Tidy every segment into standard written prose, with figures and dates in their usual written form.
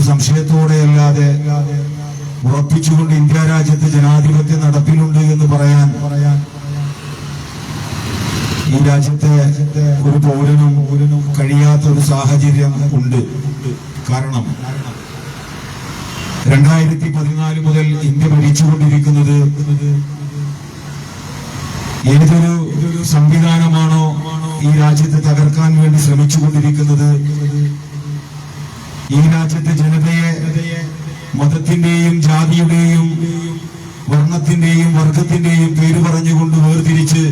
സംശയത്തോടെയല്ലാതെ ഉറപ്പിച്ചുകൊണ്ട് India രാജ്യത്ത് ജനാധിപത്യം നടപ്പിലുണ്ട് എന്ന് പറയാൻ ഈ രാജ്യത്തെ ഒരു പൗരനും കഴിയാത്ത ഒരു സാഹചര്യം ഉണ്ട്. കാരണം 2014 മുതൽ ഇന്ത്യ ഭരിച്ചുകൊണ്ടിരിക്കുന്നത് ഏതൊരു സംവിധാനമാണോ ഈ രാജ്യത്തെ തകർക്കാൻ വേണ്ടി ശ്രമിച്ചുകൊണ്ടിരിക്കുന്നത്, ഈ രാജ്യത്തെ ജനതയെ മതത്തിന്റെയും ജാതിയുടെയും വർണ്ണത്തിന്റെയും വർഗത്തിന്റെയും പേര് പറഞ്ഞുകൊണ്ട് വേർതിരിച്ച്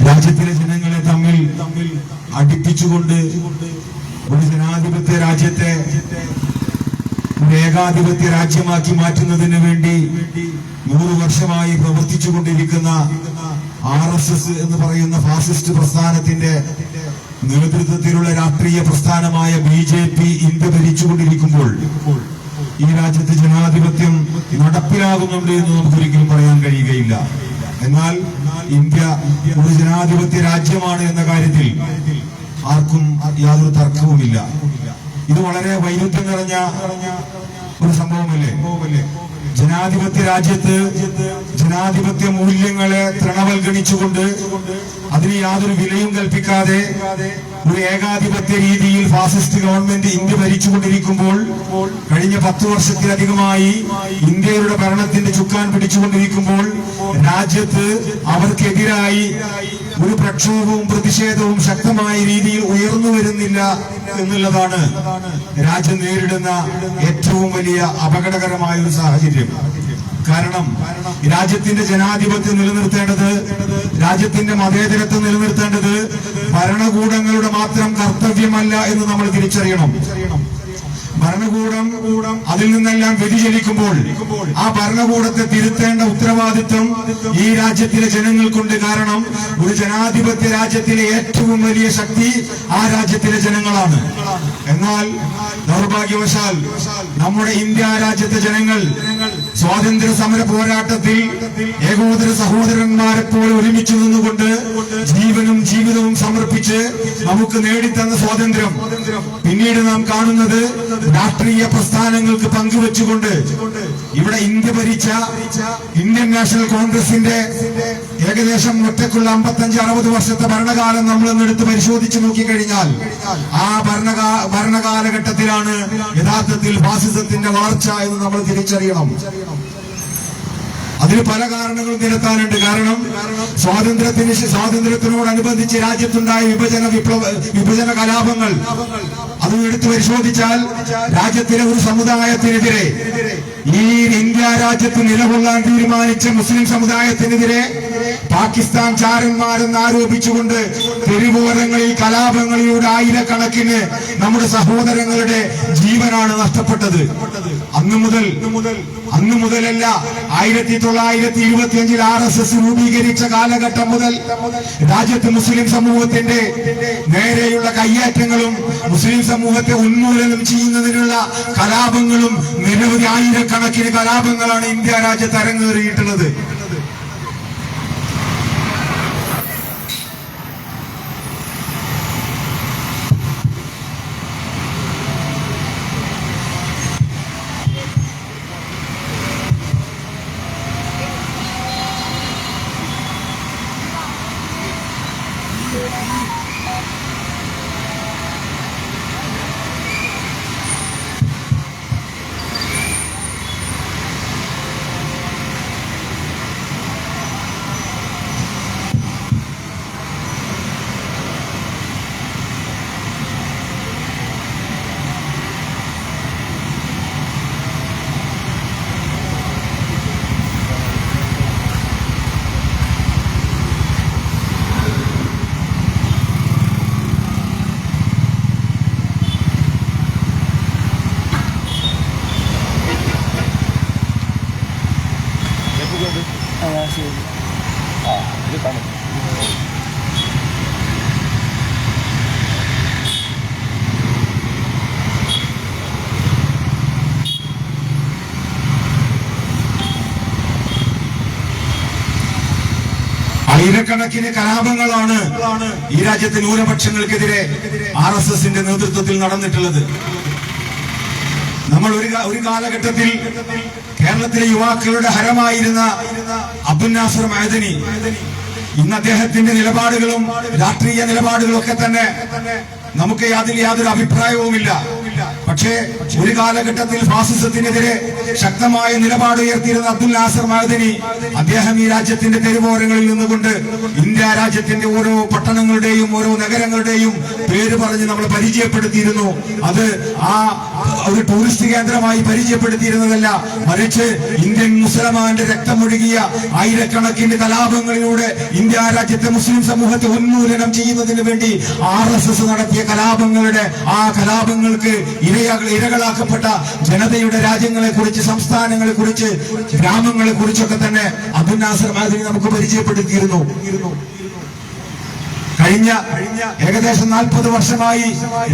രാജ്യത്തിലെ ജനങ്ങളെ തമ്മിൽ അടുപ്പിച്ചുകൊണ്ട് ഒരു ജനാധിപത്യ രാജ്യത്തെ ഒരു ഏകാധിപത്യ രാജ്യമാക്കി മാറ്റുന്നതിന് വേണ്ടി 100 വർഷമായി പ്രവർത്തിച്ചുകൊണ്ടിരിക്കുന്ന RSS എന്ന് പറയുന്ന ഫാസിസ്റ്റ് പ്രസ്ഥാനത്തിന്റെ നേതൃത്വത്തിലുള്ള രാഷ്ട്രീയ പ്രസ്ഥാനമായ BJP ഇന്ത്യ ഭരിച്ചുകൊണ്ടിരിക്കുമ്പോൾ ഈ രാജ്യത്ത് ജനാധിപത്യം നടപ്പിലാകുന്നുണ്ട് എന്ന് നമുക്കൊരിക്കലും പറയാൻ കഴിയുകയില്ല. എന്നാൽ ഇന്ത്യ ഒരു ജനാധിപത്യ രാജ്യമാണ് എന്ന കാര്യത്തിൽ ആർക്കും യാതൊരു തർക്കവുമില്ല. ഇത് വളരെ വൈരുദ്ധ്യം നിറഞ്ഞ ഒരു സംഭവമല്ലേ? ജനാധിപത്യ രാജ്യത്ത് ജനാധിപത്യ മൂല്യങ്ങളെ തൃണവൽഗണിച്ചുകൊണ്ട് അതിന് യാതൊരു വിലയും കൽപ്പിക്കാതെ ഒരു ഏകാധിപത്യ രീതിയിൽ ഫാസിസ്റ്റ് ഗവൺമെന്റ് ഇന്ത്യ ഭരിച്ചുകൊണ്ടിരിക്കുമ്പോൾ കഴിഞ്ഞ 10 വർഷത്തിലധികമായി ഇന്ത്യയുടെ ഭരണത്തിന്റെ ചുക്കാൻ പിടിച്ചുകൊണ്ടിരിക്കുമ്പോൾ രാജ്യത്ത് അവർക്കെതിരായി ഒരു പ്രക്ഷോഭവും പ്രതിഷേധവും ശക്തമായ രീതിയിൽ ഉയർന്നു വരുന്നില്ല എന്നുള്ളതാണ് രാജ്യം നേരിടുന്ന ഏറ്റവും വലിയ അപകടകരമായ ഒരു സാഹചര്യം. കാരണം രാജ്യത്തിന്റെ ജനാധിപത്യം നിലനിർത്തേണ്ടത്, രാജ്യത്തിന്റെ മതേതരത്വം നിലനിർത്തേണ്ടത് ഭരണകൂടങ്ങളുടെ മാത്രം കർത്തവ്യമല്ല എന്ന് നമ്മൾ തിരിച്ചറിയണം. ഭരണകൂടം അതിൽ നിന്നെല്ലാം വ്യതിചലിക്കുമ്പോൾ ആ ഭരണകൂടത്തെ തിരുത്തേണ്ട ഉത്തരവാദിത്വം ഈ രാജ്യത്തിലെ ജനങ്ങൾക്കുണ്ട്. കാരണം ഒരു ജനാധിപത്യ രാജ്യത്തിലെ ഏറ്റവും വലിയ ശക്തി ആ രാജ്യത്തിലെ ജനങ്ങളാണ്. എന്നാൽ ദൗർഭാഗ്യവശാൽ നമ്മുടെ ഇന്ത്യ രാജ്യത്തെ ജനങ്ങൾ സ്വാതന്ത്ര്യ സമര പോരാട്ടത്തിൽ ഏകോദര സഹോദരന്മാരെ പോലെ ഒരുമിച്ച് നിന്നുകൊണ്ട് ജീവനും ജീവിതവും സമർപ്പിച്ച് നമുക്ക് നേടിത്തന്ന സ്വാതന്ത്ര്യം പിന്നീട് നാം കാണുന്നത് രാഷ്ട്രീയ പ്രസ്ഥാനങ്ങൾക്ക് പങ്കുവെച്ചുകൊണ്ട് ഇവിടെ ഇന്ത്യ ഭരിച്ച ഇന്ത്യൻ നാഷണൽ കോൺഗ്രസിന്റെ ഏകദേശം ഒറ്റക്കുള്ള 55-60 വർഷത്തെ ഭരണകാലം നമ്മൾ എടുത്ത് പരിശോധിച്ചു നോക്കിക്കഴിഞ്ഞാൽ ആ ഭരണകാലഘട്ടത്തിലാണ് യഥാർത്ഥത്തിൽ ഫാസിസത്തിന്റെ വളർച്ച എന്ന് നമ്മൾ തിരിച്ചറിയണം. അതിന് പല കാരണങ്ങളും നിരത്താനുണ്ട്. കാരണം സ്വാതന്ത്ര്യത്തിനോടനുബന്ധിച്ച് രാജ്യത്തുണ്ടായ വിഭജന കലാപങ്ങൾ അത് എടുത്തു പരിശോധിച്ചാൽ രാജ്യത്തിലെ ഒരു സമുദായത്തിനെതിരെ, ഈ ഇന്ത്യ രാജ്യത്ത് നിലകൊള്ളാൻ തീരുമാനിച്ച മുസ്ലിം സമുദായത്തിനെതിരെ പാകിസ്ഥാൻ ചാരന്മാരെന്ന് ആരോപിച്ചുകൊണ്ട് തെരുവോരങ്ങളിൽ കലാപങ്ങളിലൂടെ ആയിരക്കണക്കിന് നമ്മുടെ സഹോദരങ്ങളുടെ ജീവനാണ് നഷ്ടപ്പെട്ടത്. അന്നു മുതലല്ല, 1925 RSS രൂപീകരിച്ച കാലഘട്ടം മുതൽ രാജ്യത്ത് മുസ്ലിം സമൂഹത്തിന്റെ നേരെയുള്ള കയ്യേറ്റങ്ങളും മുസ്ലിം സമൂഹത്തെ ഉന്മൂലനം ചെയ്യുന്നതിനുള്ള കലാപങ്ങളും നിരവധി ആയിരക്കണക്കിന് കലാപങ്ങളാണ് ഇന്ത്യ രാജ്യത്ത് അരങ്ങേറിയിട്ടുള്ളത്. ആയിരക്കണക്കിന് കലാപങ്ങളാണ് ഈ രാജ്യത്തെ ന്യൂനപക്ഷങ്ങൾക്കെതിരെ RSSന്റെ നേതൃത്വത്തിൽ നടന്നിട്ടുള്ളത്. നമ്മൾ ഒരു കാലഘട്ടത്തിൽ കേരളത്തിലെ യുവാക്കളുടെ ഹരമായിരുന്ന അബ്ദുൽ നാസർ മഅദനി, ഇന്ന് അദ്ദേഹത്തിന്റെ നിലപാടുകളും രാഷ്ട്രീയ നിലപാടുകളും ഒക്കെ തന്നെ നമുക്ക് അതിൽ യാതൊരു അഭിപ്രായവുമില്ല. പക്ഷേ ഒരു കാലഘട്ടത്തിൽ ഫാസിസത്തിനെതിരെ ശക്തമായ നിലപാട് ഉയർത്തിയിരുന്ന അബ്ദുൽ നാസർ മഅദനി, അദ്ദേഹം ഈ രാജ്യത്തിന്റെ തെരുവോരങ്ങളിൽ നിന്നുകൊണ്ട് ഇന്ത്യ രാജ്യത്തിന്റെ ഓരോ പട്ടണങ്ങളുടെയും ഓരോ നഗരങ്ങളുടെയും പേര് പറഞ്ഞ് നമ്മൾ പരിചയപ്പെടുത്തിയിരുന്നു. അത് ഒരു ടൂറിസ്റ്റ് കേന്ദ്രമായി പരിചയപ്പെടുത്തിയിരുന്നതല്ല, മറിച്ച് ഇന്ത്യൻ മുസൽമാന്റെ രക്തമൊഴുകിയ ആയിരക്കണക്കിന് കലാപങ്ങളിലൂടെ ഇന്ത്യ രാജ്യത്തെ മുസ്ലിം സമൂഹത്തെ ഉന്മൂലനം ചെയ്യുന്നതിന് വേണ്ടി RSS നടത്തിയ കലാപങ്ങളുടെ ആ കലാപങ്ങൾക്ക് ഇരകളാക്കപ്പെട്ട ജനതയുടെ രാജ്യങ്ങളെ കുറിച്ച്, സംസ്ഥാനങ്ങളെ കുറിച്ച്, ഗ്രാമങ്ങളെ കുറിച്ചൊക്കെ തന്നെ അബ്ദുൽ നാസർ മഅദനി നമുക്ക് പരിചയപ്പെടുത്തിയിരുന്നു. കഴിഞ്ഞ ഏകദേശം 40 വർഷമായി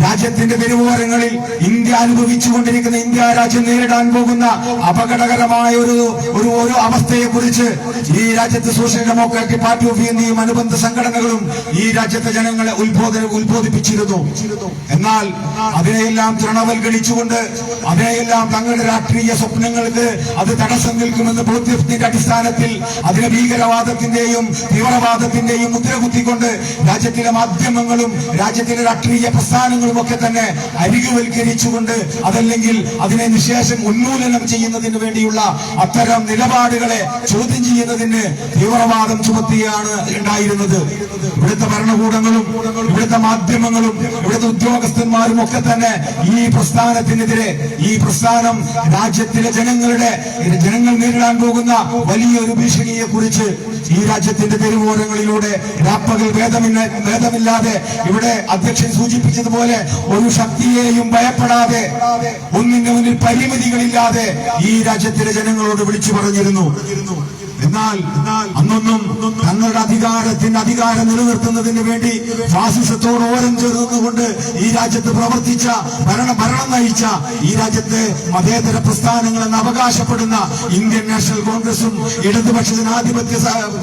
രാജ്യത്തിന്റെ തെരുവോരങ്ങളിൽ ഇന്ത്യ അനുഭവിച്ചുകൊണ്ടിരിക്കുന്ന, ഇന്ത്യ രാജ്യം നേരിടാൻ പോകുന്ന അപകടകരമായ ഒരു അവസ്ഥയെ കുറിച്ച് ഈ രാജ്യത്തെ സോഷ്യൽ ഡെമോക്രാറ്റിക് പാർട്ടി ഓഫ് ഇന്ത്യയും അനുബന്ധ സംഘടനകളും ഈ രാജ്യത്തെ ജനങ്ങളെ ഉത്ബോധിപ്പിച്ചിരുന്നു. എന്നാൽ അതിനെയെല്ലാം തൃണവൽക്കരിച്ചുകൊണ്ട്, അതിനെയെല്ലാം തങ്ങളുടെ രാഷ്ട്രീയ സ്വപ്നങ്ങൾക്ക് അത് തടസ്സം നിൽക്കുമെന്ന് ബോധ്യത്തിന്റെ അടിസ്ഥാനത്തിൽ അതിനെ ഭീകരവാദത്തിന്റെയും തീവ്രവാദത്തിന്റെയും മുദ്രകുത്തിക്കൊണ്ട് രാജ്യത്തിലെ മാധ്യമങ്ങളും രാജ്യത്തിലെ രാഷ്ട്രീയ പ്രസ്ഥാനങ്ങളും ഒക്കെ തന്നെ അരികുവൽക്കരിച്ചുകൊണ്ട്, അതല്ലെങ്കിൽ അതിനെ നിശേഷം ഉന്മൂലനം ചെയ്യുന്നതിന് വേണ്ടിയുള്ള അത്തരം നിലപാടുകളെ ചോദ്യം ചെയ്യുന്നതിന് തീവ്രവാദം ചുമത്തിയാണ് ഉണ്ടായിരുന്നത്. ഇവിടുത്തെ ഭരണകൂടങ്ങളും ഇവിടുത്തെ മാധ്യമങ്ങളും ഇവിടുത്തെ ഉദ്യോഗസ്ഥന്മാരും ഒക്കെ തന്നെ ഈ പ്രസ്ഥാനത്തിനെതിരെ, ഈ പ്രസ്ഥാനം രാജ്യത്തിലെ ജനങ്ങൾ നേരിടാൻ പോകുന്ന വലിയൊരു ഭീഷണിയെ കുറിച്ച് ഈ രാജ്യത്തിന്റെ തെരുവോരങ്ങളിലൂടെ രാപ്പകൽ ഭേദമില്ലാതെ, ഇവിടെ അധ്യക്ഷൻ സൂചിപ്പിച്ചതുപോലെ ഒരു ശക്തിയെയും ഭയപ്പെടാതെ, ഒന്നിന്റെ മുന്നിൽ പരിമിതികളില്ലാതെ ഈ രാജ്യത്തിലെ ജനങ്ങളോട് വിളിച്ചു പറഞ്ഞിരുന്നു. എന്നാൽ അന്നൊന്നും തങ്ങളുടെ അധികാരം നിലനിർത്തുന്നതിന് വേണ്ടി ഫാസിസത്തോട് ഓരം ചേർന്നുകൊണ്ട് ഈ രാജ്യത്ത് പ്രവർത്തിച്ച, ഭരണം നയിച്ച, ഈ രാജ്യത്തെ മതേതര പ്രസ്ഥാനങ്ങളെന്ന് അവകാശപ്പെടുന്ന ഇന്ത്യൻ നാഷണൽ കോൺഗ്രസും ഇടതുപക്ഷ ജനാധിപത്യ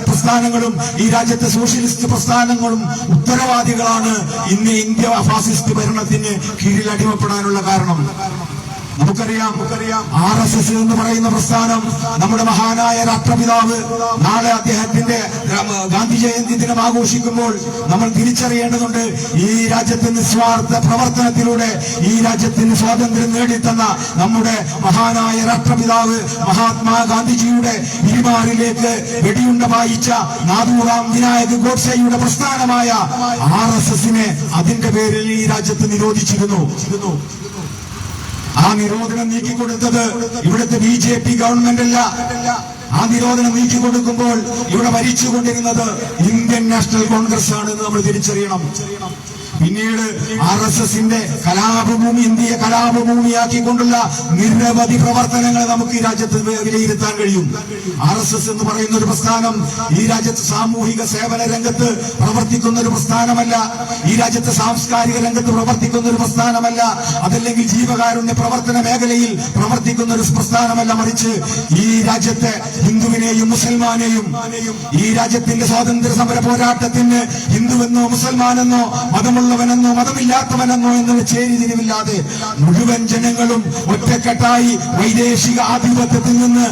പ്രസ്ഥാനങ്ങളും ഈ രാജ്യത്തെ സോഷ്യലിസ്റ്റ് പ്രസ്ഥാനങ്ങളും ഉത്തരവാദികളാണ് ഇന്ന് ഇന്ത്യ ഫാസിസ്റ്റ് ഭരണത്തിന് കീഴിൽ അടിമപ്പെടാനുള്ള കാരണം. നമുക്കറിയാം RSS എന്ന് പറയുന്ന പ്രസ്ഥാനം, നമ്മുടെ മഹാനായ രാഷ്ട്രപിതാവ് നാളെ അദ്ദേഹത്തിന്റെ ഗാന്ധി ജയന്തി ദിനം ആഘോഷിക്കുമ്പോൾ നമ്മൾ തിരിച്ചറിയേണ്ടതുണ്ട്, ഈ രാജ്യത്തെ നിസ്വാർത്ഥ പ്രവർത്തനത്തിലൂടെ ഈ രാജ്യത്തിന് സ്വാതന്ത്ര്യം നേടിത്തന്ന നമ്മുടെ മഹാനായ രാഷ്ട്രപിതാവ് മഹാത്മാഗാന്ധിജിയുടെ ഇരുമാറിലേക്ക് വെടിയുണ്ട പായിച്ച നാദൂറാം വിനായക് ഗോഡ്സെയുടെ പ്രസ്ഥാനമായ RSSനെ അതിന്റെ പേരിൽ ഈ രാജ്യത്ത് നിരോധിച്ചിരുന്നു. ആ നിരോധനം നീക്കിക്കൊടുത്തത് ഇവിടുത്തെ BJP ഗവൺമെന്റ് അല്ല. ആ നിരോധനം നീക്കിക്കൊടുക്കുമ്പോൾ ഇവിടെ ഭരിച്ചുകൊണ്ടിരുന്നത് ഇന്ത്യൻ നാഷണൽ കോൺഗ്രസ് ആണെന്ന് നമ്മൾ തിരിച്ചറിയണം. പിന്നീട് RSSന്റെ കലാപഭൂമി, ഇന്ത്യയെ കലാപഭൂമിയാക്കിക്കൊണ്ടുള്ള നിരവധി പ്രവർത്തനങ്ങൾ നമുക്ക് ഈ രാജ്യത്ത് വിലയിരുത്താൻ കഴിയും. RSS എന്ന് പറയുന്ന ഒരു പ്രസ്ഥാനം ഈ രാജ്യത്ത് സാമൂഹിക സേവന രംഗത്ത് പ്രവർത്തിക്കുന്ന ഒരു പ്രസ്ഥാനമല്ല, ഈ രാജ്യത്തെ സാംസ്കാരിക രംഗത്ത് പ്രവർത്തിക്കുന്ന ഒരു പ്രസ്ഥാനമല്ല, അതല്ലെങ്കിൽ ജീവകാരുണ്യ പ്രവർത്തന മേഖലയിൽ പ്രവർത്തിക്കുന്ന ഒരു പ്രസ്ഥാനമല്ല, മറിച്ച് ഈ രാജ്യത്തെ ഹിന്ദുവിനെയും മുസൽമാനെയും, ഈ രാജ്യത്തിന്റെ സ്വാതന്ത്ര്യ സമര പോരാട്ടത്തിന് ഹിന്ദുവെന്നോ മുസൽമാനെന്നോ മതമുള്ളവനെന്നോ മതമില്ലാത്തവനെന്നോ എന്നൊരു ചേരിതിരിവില്ലാതെ മുഴുവൻ ജനങ്ങളും ഒറ്റക്കെട്ടായി വൈദേശിക ആധിപത്യത്തിൽ നിന്ന്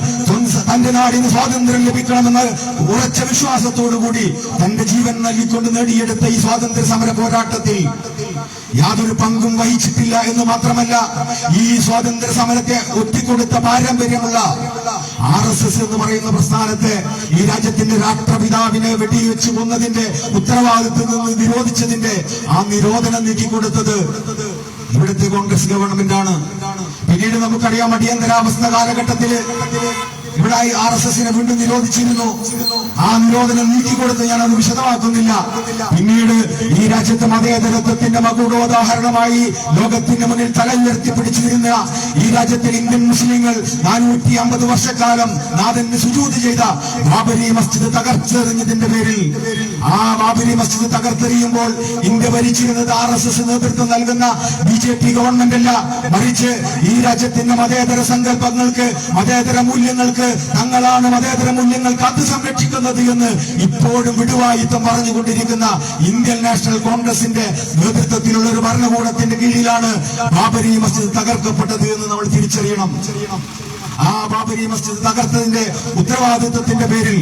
തന്റെ നാടിന് സ്വാതന്ത്ര്യം ലഭിക്കണമെന്ന് ഉറച്ച വിശ്വാസത്തോടുകൂടി തന്റെ ജീവൻ നൽകിക്കൊണ്ട് നേടിയെടുത്ത ഈ സ്വാതന്ത്ര്യ സമര പോരാട്ടത്തിൽ യാതൊരു പങ്കും വഹിച്ചിട്ടില്ല എന്ന് മാത്രമല്ല, ഈ സ്വാതന്ത്ര്യ സമരത്തെ ഒറ്റിക്കൊടുത്ത പാരമ്പര്യമുള്ള RSS എന്ന് പറയുന്ന പ്രസ്ഥാനത്തെ ഈ രാജ്യത്തിന്റെ രാഷ്ട്രപിതാവിനെ വെടിവെച്ച് കൊന്നതിന്റെ ഉത്തരവാദിത്വത്തിൽ നിന്ന് നിരോധിച്ചതിന്റെ ആ നിരോധനം നീക്കിക്കൊടുത്തത് ഇവിടുത്തെ കോൺഗ്രസ് ഗവൺമെന്റ് ആണ്. പിന്നീട് നമുക്കറിയാം, അടിയന്തരാവസ്ഥ കാലഘട്ടത്തില് ഇവിടെ RSSനെ വീണ്ടും നിരോധിച്ചിരുന്നു. ആ നിരോധനം നീക്കിക്കൊടുത്ത് ഞാനത് വിശദമാക്കുന്നില്ല. പിന്നീട് ഈ രാജ്യത്തെ മതേതരത്വത്തിന്റെ മകുടോദാഹരണമായി ലോകത്തിന്റെ മുന്നിൽ തല ഉയർത്തിപ്പിടിച്ചിരുന്ന ഈ രാജ്യത്തിൽ ഇന്ത്യൻ മുസ്ലിങ്ങൾ 450 വർഷക്കാലം നാഥന് സുജൂദ് ചെയ്ത ബാബരി മസ്ജിദ് തകർത്തെറിഞ്ഞതിന്റെ പേരിൽ, ആ ബാബരി മസ്ജിദ് തകർത്തെറിയുമ്പോൾ ഇന്ത്യ ഭരിച്ചിരുന്നത് RSS നേതൃത്വം നൽകുന്ന BJP ഗവൺമെന്റ് അല്ല, മറിച്ച് ഈ രാജ്യത്തിന്റെ മതേതര സങ്കല്പങ്ങൾക്ക്, മതേതര മൂല്യങ്ങൾക്ക് ജനങ്ങൾക്ക് തങ്ങളാണ് മതേതര മൂല്യങ്ങൾ കാത്തു സംരക്ഷിക്കുന്നത് എന്ന് ഇപ്പോഴും വിടുവായിത്തം പറഞ്ഞുകൊണ്ടിരിക്കുന്ന ഇന്ത്യൻ നാഷണൽ കോൺഗ്രസിന്റെ നേതൃത്വത്തിലുള്ള ഒരു ഭരണകൂടത്തിന്റെ കീഴിലാണ് ബാബരി മസ്ജിദ് തകർക്കപ്പെട്ടത് എന്ന് നമ്മൾ തിരിച്ചറിയണം. ആ ബാബരി മസ്ജിദ് തകർത്തതിന്റെ ഉത്തരവാദിത്വത്തിന്റെ പേരിൽ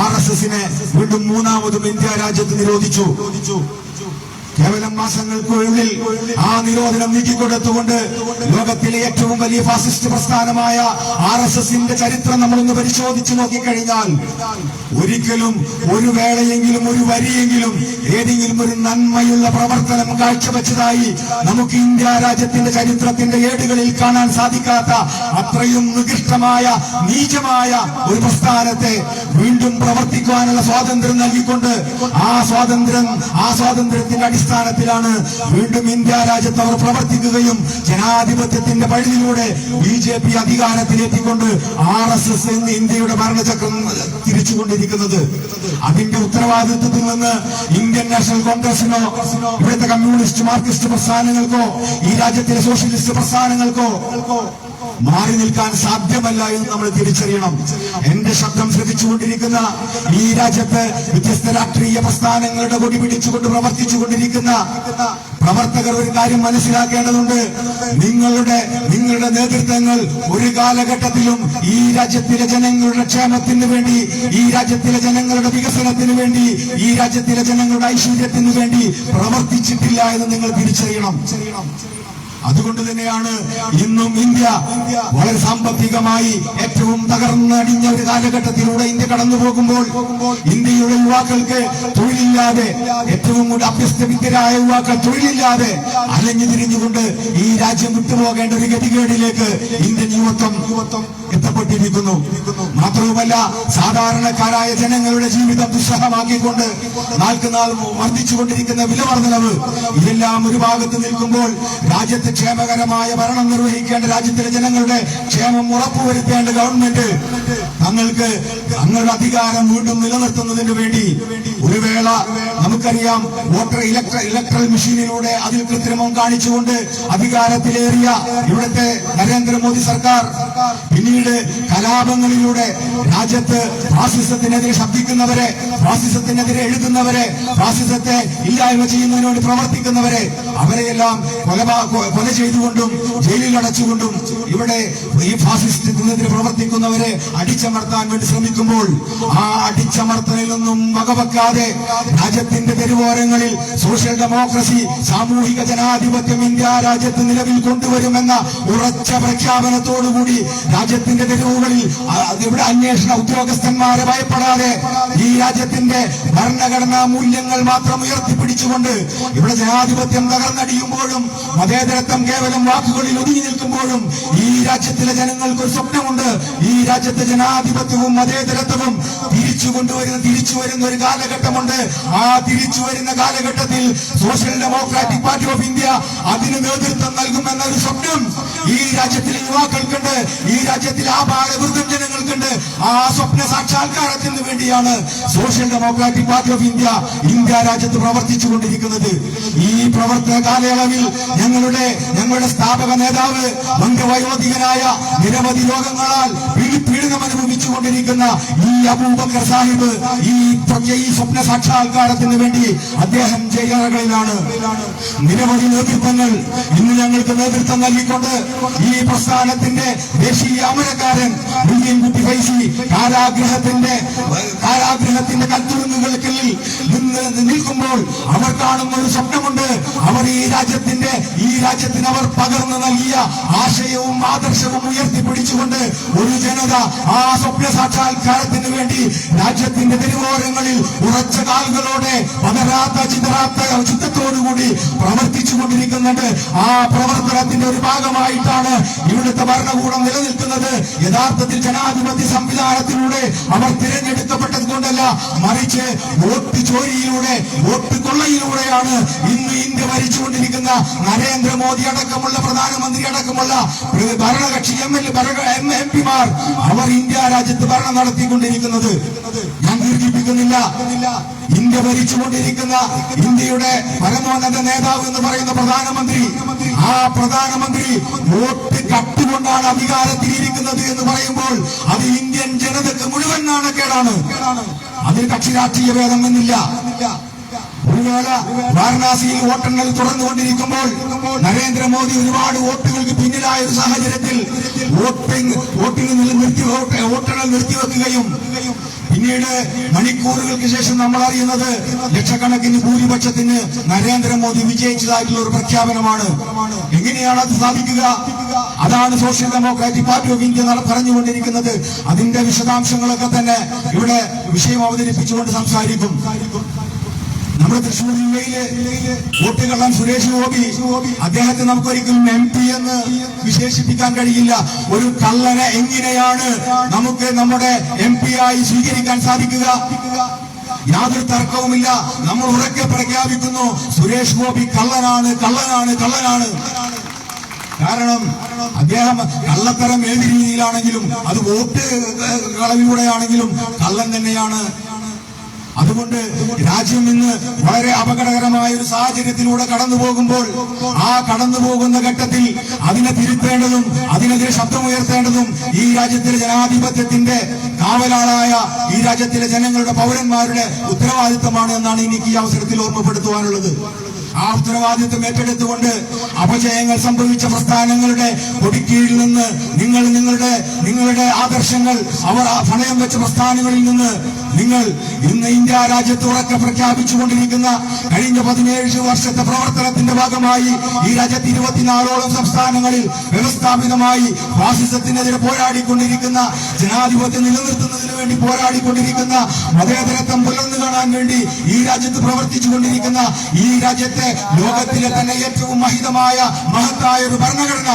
RSSനെ വീണ്ടും മൂന്നാമതും ഇന്ത്യ രാജ്യത്ത് നിരോധിച്ചു. കേവലം മാസങ്ങൾക്കുള്ളിൽ ആ നിരോധനം നീക്കിക്കൊടുത്തുകൊണ്ട് ലോകത്തിലെ ഏറ്റവും വലിയ ഫാസിസ്റ്റ് പ്രസ്ഥാനമായ RSSന്റെ ചരിത്രം നമ്മളൊന്ന് പരിശോധിച്ചു നോക്കിക്കഴിഞ്ഞാൽ ഒരിക്കലും ഒരു വേളയെങ്കിലും ഒരു വരിയെങ്കിലും ഏതെങ്കിലും ഒരു നന്മയുള്ള പ്രവർത്തനം കാഴ്ചവെച്ചതായി നമുക്ക് ഇന്ത്യ രാജ്യത്തിന്റെ ചരിത്രത്തിന്റെ ഏടുകളിൽ കാണാൻ സാധിക്കാത്ത അത്രയും നികൃഷ്ടമായ നീചമായ ഒരു പ്രസ്ഥാനത്തെ വീണ്ടും പ്രവർത്തിക്കുവാനുള്ള സ്വാതന്ത്ര്യം നൽകിക്കൊണ്ട് ആ സ്വാതന്ത്ര്യത്തിന്റെ അടിസ്ഥാനത്തിലാണ് വീണ്ടും ഇന്ത്യ രാജ്യത്ത് അവർ പ്രവർത്തിക്കുകയും ജനാധിപത്യത്തിന്റെ വഴിയിലൂടെ BJP അധികാരത്തിലെത്തിക്കൊണ്ട് RSS എന്ന് ഇന്ത്യയുടെ ഭരണചക്രം തിരിച്ചുകൊണ്ടിരിക്കുന്നത്. അതിന്റെ ഉത്തരവാദിത്വത്തിൽ നിന്ന് ഇന്ത്യൻ നാഷണൽ കോൺഗ്രസിനോ ഇവിടുത്തെ കമ്മ്യൂണിസ്റ്റ് മാർക്സിസ്റ്റ് പ്രസ്ഥാനങ്ങൾക്കോ ഈ രാജ്യത്തിലെ സോഷ്യലിസ്റ്റ് പ്രസ്ഥാനങ്ങൾക്കോ മാറി നിൽക്കാൻ സാധ്യമല്ല എന്ന് നമ്മൾ തിരിച്ചറിയണം. എന്റെ ശബ്ദം ശ്രദ്ധിച്ചുകൊണ്ടിരിക്കുന്ന ഈ രാജ്യത്ത് വ്യത്യസ്ത രാഷ്ട്രീയ പ്രസ്ഥാനങ്ങളുടെ കൊടി പിടിച്ചുകൊണ്ട് പ്രവർത്തിച്ചുകൊണ്ടിരിക്കുന്ന പ്രവർത്തകർ ഒരു കാര്യം മനസ്സിലാക്കേണ്ടതുണ്ട്. നിങ്ങളുടെ നേതൃത്വങ്ങൾ ഒരു കാലഘട്ടത്തിലും ഈ രാജ്യത്തിലെ ജനങ്ങളുടെ ക്ഷേമത്തിന് വേണ്ടി, ഈ രാജ്യത്തിലെ ജനങ്ങളുടെ വികസനത്തിന് വേണ്ടി, ഈ രാജ്യത്തിലെ ജനങ്ങളുടെ ഐശ്വര്യത്തിന് വേണ്ടി പ്രവർത്തിച്ചിട്ടില്ല എന്ന് നിങ്ങൾ തിരിച്ചറിയണം. അതുകൊണ്ട് തന്നെയാണ് ഇന്നും ഇന്ത്യ വളരെ സാമ്പത്തികമായി ഏറ്റവും തകർന്നടിഞ്ഞ ഒരു കാലഘട്ടത്തിലൂടെ ഇന്ത്യ കടന്നു പോകുമ്പോൾ ഇന്ത്യയുടെ യുവാക്കൾക്ക് തൊഴിലില്ലാതെ, ഏറ്റവും കൂടി അഭ്യസ്തവിദ്യരായ യുവാക്കൾ തൊഴിലില്ലാതെ അലഞ്ഞു തിരിഞ്ഞുകൊണ്ട് ഈ രാജ്യം വിട്ടുപോകേണ്ട ഒരു ഗതികേടിലേക്ക് ഇന്ത്യൻ യുവത്വം എത്തപ്പെട്ടിരിക്കുന്നു. മാത്രവുമല്ല, സാധാരണക്കാരായ ജനങ്ങളുടെ ജീവിതം ദുസ്സഹമാക്കിക്കൊണ്ട് നാൾക്കുനാൾ വർദ്ധിച്ചുകൊണ്ടിരിക്കുന്ന വിലവർദ്ധനവ്, ഇതെല്ലാം ഒരു ഭാഗത്ത് നിൽക്കുമ്പോൾ രാജ്യത്ത് ക്ഷേമകരമായ ഭരണം നിർവഹിക്കേണ്ട, രാജ്യത്തിലെ ജനങ്ങളുടെ ക്ഷേമം ഉറപ്പുവരുത്തേണ്ട ഗവൺമെന്റ് തങ്ങളുടെ അധികാരം വീണ്ടും നിലനിർത്തുന്നതിന് വേണ്ടി ഒരു വേള നമുക്കറിയാം വോട്ടർ ഇലക്ട്രൽ മെഷീനിലൂടെ അതിൽ കൃത്രിമം കാണിച്ചുകൊണ്ട് അധികാരത്തിലേറിയ ഇവിടുത്തെ നരേന്ദ്രമോദി സർക്കാർ പിന്നീട് കലാപങ്ങളിലൂടെ രാജ്യത്ത് ഫാസിസത്തിനെതിരെ ശബ്ദിക്കുന്നവരെ, ഫാസിസത്തിനെതിരെ എഴുതുന്നവരെ, ഫാസിസത്തെ ഇല്ലായ്മ ചെയ്യുന്നതിന് വേണ്ടി പ്രവർത്തിക്കുന്നവരെ അവരെയെല്ലാം കൊല ചെയ്തുകൊണ്ടും ജയിലിൽ അടച്ചുകൊണ്ടും ഇവിടെ ഈ ഫാസിസത്തിനെതിരെ പ്രവർത്തിക്കുന്നവരെ അടിച്ചമർത്താൻ വേണ്ടി ശ്രമിക്കുമ്പോൾ ആ അടിച്ചമർത്തലിൽ നിന്നും വകവെക്കാതെ രാജ്യത്തിന്റെ തെരുവോരങ്ങളിൽ സോഷ്യൽ ഡെമോക്രസി, സാമൂഹിക ജനാധിപത്യം ഇന്ത്യ രാജ്യത്ത് നിലവിൽ കൊണ്ടുവരുമെന്ന ഉറച്ച പ്രഖ്യാപനത്തോടുകൂടി രാജ്യത്തിന്റെ തെരുവുകളിൽ ഇവിടെ അന്വേഷണ ഉദ്യോഗസ്ഥന്മാരെ ഭയപ്പെടാതെ ഈ രാജ്യത്തിന്റെ ഭരണഘടനാ മൂല്യങ്ങൾ മാത്രം ഉയർത്തിപ്പിടിച്ചുകൊണ്ട് ഇവിടെ ജനാധിപത്യം തകർന്നടിയുമ്പോഴും മതേതരത്വം കേവലം വാക്കുകളിൽ ഒതുങ്ങി നിൽക്കുമ്പോഴും ഈ രാജ്യത്തിലെ ജനങ്ങൾക്ക് ഒരു സ്വപ്നമുണ്ട്. ഈ രാജ്യത്തെ ജനാധിപത്യവും മതേതരത്വവും തിരിച്ചു വരുന്ന ഒരു കാലഘട്ടമുണ്ട്. ആ തിരിച്ചു വരുന്ന കാലഘട്ടത്തിൽ social democratic party of India അതിന് നേതൃത്വം നൽകുമെന്ന ഒരു സ്വപ്നം ഈ രാജ്യത്തിലെ യുവാക്കൾക്കുണ്ട്, ഈ രാജ്യത്തിലെ വൃദ്ധം ജനങ്ങൾക്കുണ്ട്. ആ സ്വപ്ന സാക്ഷാത്കാരത്തിന് വേണ്ടിയാണ് social democratic party of India രാജ്യത്ത് പ്രവർത്തിച്ചുകൊണ്ടിരിക്കുന്നത്. ഈ പ്രവർത്തന കാലയളവിൽ ഞങ്ങളുടെ സ്ഥാപക നേതാവ് അംഗവയോധികനായ നിരവധി രോഗങ്ങളാൽ പീഡനം അനുഭവിച്ചുകൊണ്ടിരിക്കുന്ന ഈ അബൂബക്കർ സാഹിബ് ഈ സ്വപ്ന സാക്ഷാത്കാരത്തിന് വേണ്ടി അദ്ദേഹം ജയിലറകളിലാണ്. നിരവധി നേതൃത്വങ്ങൾ ഇന്ന് ഞങ്ങൾക്ക് നേതൃത്വം നൽകിക്കൊണ്ട് ഈ പ്രസ്ഥാനത്തിന്റെ ദേശീയ അമരക്കാരൻ കുട്ടി ഫൈസി കാരാഗ്രഹത്തിന്റെ കൽത്തുറുങ്ങുകൾക്കുള്ളിൽ നിൽക്കുമ്പോൾ അവർ കാണുന്ന ഒരു സ്വപ്നമുണ്ട്. അവർ ഈ രാജ്യത്തിന് അവർ പകർന്നു നൽകിയ ആശയവും ആദർശവും ഉയർത്തിപ്പിടിച്ചുകൊണ്ട് ഒരു ജനത ആ സ്വപ്ന സാക്ഷാത്കാരത്തിന് വേണ്ടി രാജ്യത്തിന്റെ തെരുവോരങ്ങളിൽ ഉറച്ച കാലുകളോടെ പതരാത്ത ചിത്തത്തോടുകൂടി പ്രവർത്തിച്ചുകൊണ്ടിരിക്കുന്നുണ്ട്. ആ പ്രവർത്തനത്തിന്റെ ഒരു ഭാഗമായിട്ടാണ് ഇവിടുത്തെ ഭരണകൂടം നിലനിൽക്കുന്നത്. യഥാർത്ഥത്തിൽ ജനാധിപത്യ സംവിധാനത്തിലൂടെ അവർ തിരഞ്ഞെടുക്കപ്പെട്ടത് കൊണ്ടല്ല, മറിച്ച് വോട്ട് ചോരിയിലൂടെ, വോട്ട് കൊള്ളയിലൂടെയാണ് ഇന്ന് ഇന്ത്യ ഭരിച്ചുകൊണ്ടിരിക്കുന്ന നരേന്ദ്രമോദി അടക്കമുള്ള പ്രധാനമന്ത്രി അടക്കം അടക്കമുള്ള ഭരണകക്ഷി MP-മാർ അവർ ഇന്ത്യ രാജ്യത്ത് ഭരണം നടത്തിക്കൊണ്ടിരിക്കുന്നത്. ഞാൻ ദീർഘിപ്പിക്കുന്നില്ല. ഇന്ത്യ ഭരിച്ചുകൊണ്ടിരിക്കുന്ന ഇന്ത്യയുടെ പരമോന്നത നേതാവ് എന്ന് പറയുന്ന പ്രധാനമന്ത്രി, ആ പ്രധാനമന്ത്രി വോട്ട് കട്ടുകൊണ്ടാണ് അധികാരത്തിലിരിക്കുന്നത് എന്ന് പറയുമ്പോൾ അത് ഇന്ത്യൻ ജനതയ്ക്ക് മുഴുവൻ നാണക്കേടാണ്. അതിൽ കക്ഷി രാഷ്ട്രീയ ഭേദമെന്നില്ല. ഒരു വേള വാരണാസിയിൽ വോട്ടെണ്ണൽ തുടർന്നുകൊണ്ടിരിക്കുമ്പോൾ നരേന്ദ്രമോദി ഒരുപാട് വോട്ടുകൾക്ക് പിന്നിലായ ഒരു സാഹചര്യത്തിൽ വോട്ടെണ്ണൽ നിർത്തിവെക്കുകയും പിന്നീട് മണിക്കൂറുകൾക്ക് ശേഷം നമ്മൾ അറിയുന്നത് ലക്ഷക്കണക്കിന് ഭൂരിപക്ഷത്തിന് നരേന്ദ്രമോദി വിജയിച്ചതായിട്ടുള്ള ഒരു പ്രഖ്യാപനമാണ്. എങ്ങനെയാണ് അത് സാധിക്കുക? അതാണ് social democratic party of India പറഞ്ഞുകൊണ്ടിരിക്കുന്നത്. അതിന്റെ വിശദാംശങ്ങളൊക്കെ തന്നെ ഇവിടെ വിഷയം അവതരിപ്പിച്ചുകൊണ്ട് സംസാരിക്കും. നമ്മുടെ തൃശ്ശൂർ ജില്ലയിലെ വോട്ട് കള്ളൻ സുരേഷ് ഗോപി, അദ്ദേഹത്തെ നമുക്കൊരിക്കലും MP എന്ന് വിശേഷിപ്പിക്കാൻ കഴിയില്ല. ഒരു കള്ളനെ എങ്ങനെയാണ് നമുക്ക് നമ്മുടെ MP ആയി സ്വീകരിക്കാൻ സാധിക്കുക? യാതൊരു തർക്കവുമില്ല. നമ്മൾ ഉറക്കെ പ്രഖ്യാപിക്കുന്നു, സുരേഷ് ഗോപി കള്ളനാണ്, കള്ളനാണ്, കള്ളനാണ്. കാരണം അദ്ദേഹം കള്ളത്തരം ഏത് രീതിയിലാണെങ്കിലും, അത് വോട്ട് കളവിലൂടെയാണെങ്കിലും കള്ളൻ തന്നെയാണ്. അതുകൊണ്ട് രാജ്യം ഇന്ന് വളരെ അപകടകരമായ ഒരു സാഹചര്യത്തിലൂടെ കടന്നു പോകുമ്പോൾ, ആ കടന്നു പോകുന്ന ഘട്ടത്തിൽ അതിനെ തിരുത്തേണ്ടതും അതിനെതിരെ ശബ്ദമുയർത്തേണ്ടതും ഈ രാജ്യത്തിലെ ജനാധിപത്യത്തിന്റെ കാവലാളായ ഈ രാജ്യത്തിലെ ജനങ്ങളുടെ പൗരന്മാരുടെ ഉത്തരവാദിത്തമാണ് എന്നാണ് എനിക്ക് ഈ അവസരത്തിൽ ഓർമ്മപ്പെടുത്തുവാനുള്ളത്. ആ ഉത്തരവാദിത്വം ഏറ്റെടുത്തുകൊണ്ട് അപജയങ്ങൾ സംഭവിച്ച പ്രസ്ഥാനങ്ങളുടെ കൊടിക്കീഴിൽ നിന്ന് നിങ്ങളുടെ ആദർശങ്ങൾ അവർ പണയം വെച്ച പ്രസ്ഥാനങ്ങളിൽ നിന്ന് നിങ്ങൾ ഇന്ന് ഇന്ത്യ രാജ്യത്ത് ഉറക്കെ പ്രഖ്യാപിച്ചുകൊണ്ടിരിക്കുന്ന കഴിഞ്ഞ 17 വർഷത്തെ പ്രവർത്തനത്തിന്റെ ഭാഗമായി ഈ രാജ്യത്ത് 24ഓളം സംസ്ഥാനങ്ങളിൽ വ്യവസ്ഥാപിതമായി ഫാസിസത്തിനെതിരെ പോരാടിക്കൊണ്ടിരിക്കുന്ന, ജനാധിപത്യം നിലനിർത്തുന്നതിന് വേണ്ടി പോരാടിക്കൊണ്ടിരിക്കുന്ന, മതേതരത്വം പുലർന്നു കാണാൻ വേണ്ടി ഈ രാജ്യത്ത് പ്രവർത്തിച്ചുകൊണ്ടിരിക്കുന്ന, ഈ രാജ്യത്തെ ലോകത്തിലെ തന്നെ ഏറ്റവും മഹത്തായ ഒരു ഭരണഘടന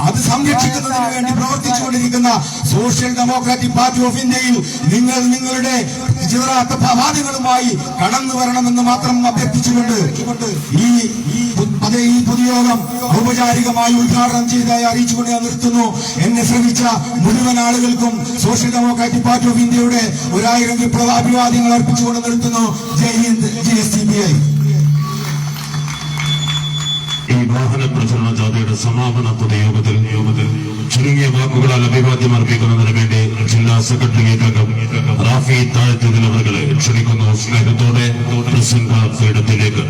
അത് സംരക്ഷിക്കുന്നതിന് വേണ്ടി പ്രവർത്തിച്ചുകൊണ്ടിരിക്കുന്ന സോഷ്യൽ ഡെമോക്രാറ്റിക് പാർട്ടി ഓഫ് ഇന്ത്യയിൽ നിങ്ങൾ നിങ്ങളുടെ ചിതറാത്ത വാദങ്ങളുമായി കടന്നു വരണമെന്ന് മാത്രം അഭ്യർത്ഥിച്ചുകൊണ്ട് ഈ പൊതുയോഗം ഔപചാരികമായി ഉദ്ഘാടനം ചെയ്തതായി അറിയിച്ചുകൊണ്ട് ഞാൻ നിർത്തുന്നു. എന്നെ ശ്രമിച്ച മുഴുവൻ ആളുകൾക്കും സോഷ്യൽ ഡെമോക്രാറ്റിക് പാർട്ടി ഓഫ് ഇന്ത്യയുടെ 1000 വിപ്ലവ അഭിവാദ്യങ്ങൾ അർപ്പിച്ചുകൊണ്ട് നിർത്തുന്നു. ജയ് ഹിന്ദ്, JSCPI. ഈ വാഹന പ്രചരണ ജാഥയുടെ സമാപന പൊതുയോഗത്തിൽ ചുരുങ്ങിയ വാക്കുകളാൽ അഭിവാദ്യം അർപ്പിക്കുന്നതിന് വേണ്ടി ജില്ലാ സെക്രട്ടേറിയറ്റ് റാഫി താഴ്ത്തുന്നവരെ ക്ഷണിക്കുന്നു. സ്നേഹത്തോടെ പ്രസംഗ പീഠത്തിലേക്ക്